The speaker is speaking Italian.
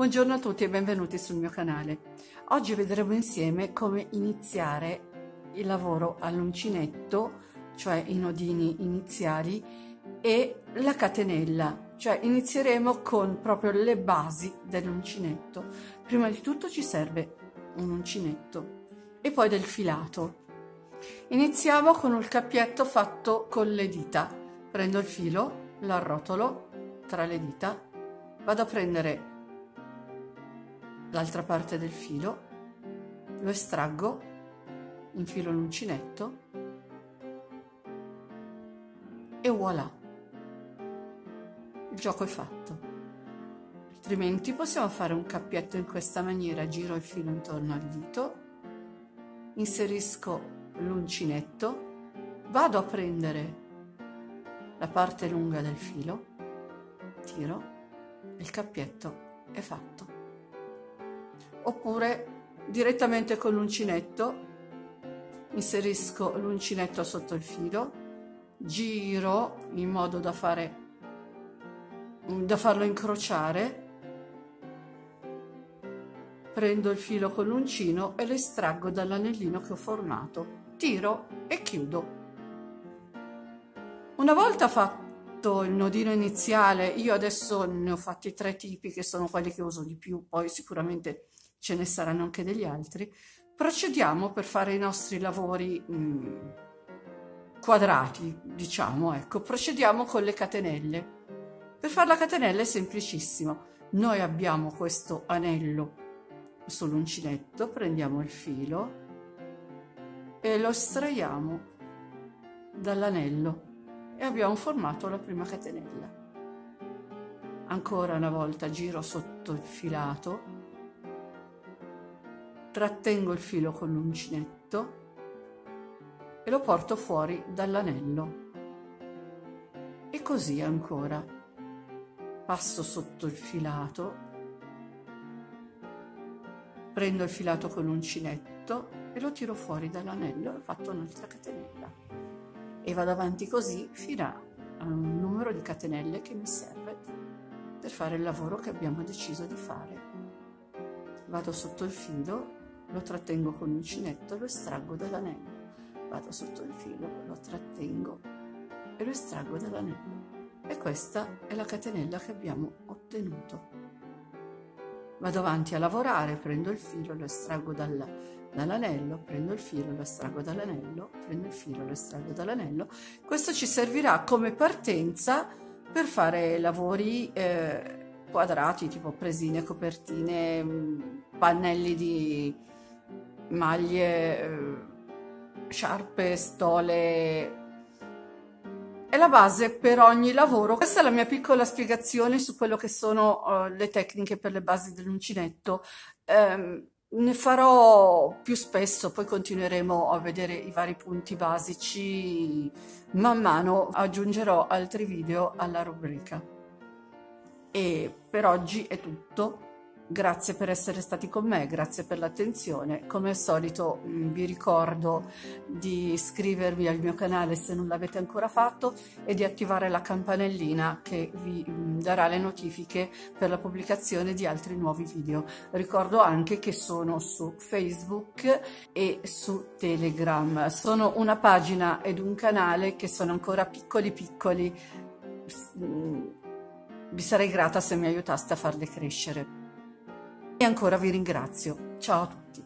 Buongiorno a tutti e benvenuti sul mio canale. Oggi vedremo insieme come iniziare il lavoro all'uncinetto, cioè i nodini iniziali, e la catenella, cioè inizieremo con proprio le basi dell'uncinetto. Prima di tutto ci serve un uncinetto e poi del filato. Iniziamo con il cappietto fatto con le dita. Prendo il filo, l'arrotolo tra le dita, vado a prendere l'altra parte del filo, lo estraggo, infilo l'uncinetto e voilà, il gioco è fatto. Altrimenti possiamo fare un cappietto in questa maniera: giro il filo intorno al dito, inserisco l'uncinetto, vado a prendere la parte lunga del filo, tiro, il cappietto è fatto. Oppure direttamente con l'uncinetto inserisco l'uncinetto sotto il filo, giro in modo da farlo incrociare, prendo il filo con l'uncino e lo estraggo dall'anellino che ho formato, tiro e chiudo. Una volta fatto il nodino iniziale, io adesso ne ho fatti 3 tipi che sono quelli che uso di più, poi sicuramente ce ne saranno anche degli altri. Procediamo per fare i nostri lavori quadrati, diciamo, ecco. Procediamo con le catenelle. Per fare la catenella è semplicissimo. Noi abbiamo questo anello sull'uncinetto, prendiamo il filo e lo estraiamo dall'anello e abbiamo formato la prima catenella. Ancora una volta giro sotto il filato, trattengo il filo con l'uncinetto e lo porto fuori dall'anello e così ancora. Passo sotto il filato, prendo il filato con l'uncinetto e lo tiro fuori dall'anello e ho fatto un'altra catenella e vado avanti così fino a un numero di catenelle che mi serve per fare il lavoro che abbiamo deciso di fare. Vado sotto il filo, lo trattengo con l'uncinetto e lo estraggo dall'anello. Vado sotto il filo, lo trattengo e lo estraggo dall'anello. E questa è la catenella che abbiamo ottenuto. Vado avanti a lavorare, prendo il filo, lo estraggo dall'anello, prendo il filo, lo estraggo dall'anello, prendo il filo, lo estraggo dall'anello. Questo ci servirà come partenza per fare lavori quadrati, tipo presine, copertine, pannelli di maglie, sciarpe, stole. È la base per ogni lavoro. Questa è la mia piccola spiegazione su quello che sono le tecniche per le basi dell'uncinetto. Ne farò più spesso, poi continueremo a vedere i vari punti basici. Man mano aggiungerò altri video alla rubrica. E per oggi è tutto. Grazie per essere stati con me, grazie per l'attenzione. Come al solito vi ricordo di iscrivervi al mio canale se non l'avete ancora fatto e di attivare la campanellina che vi darà le notifiche per la pubblicazione di altri nuovi video. Ricordo anche che sono su Facebook e su Telegram. Sono una pagina ed un canale che sono ancora piccoli. Vi sarei grata se mi aiutaste a farle crescere. E ancora vi ringrazio. Ciao a tutti.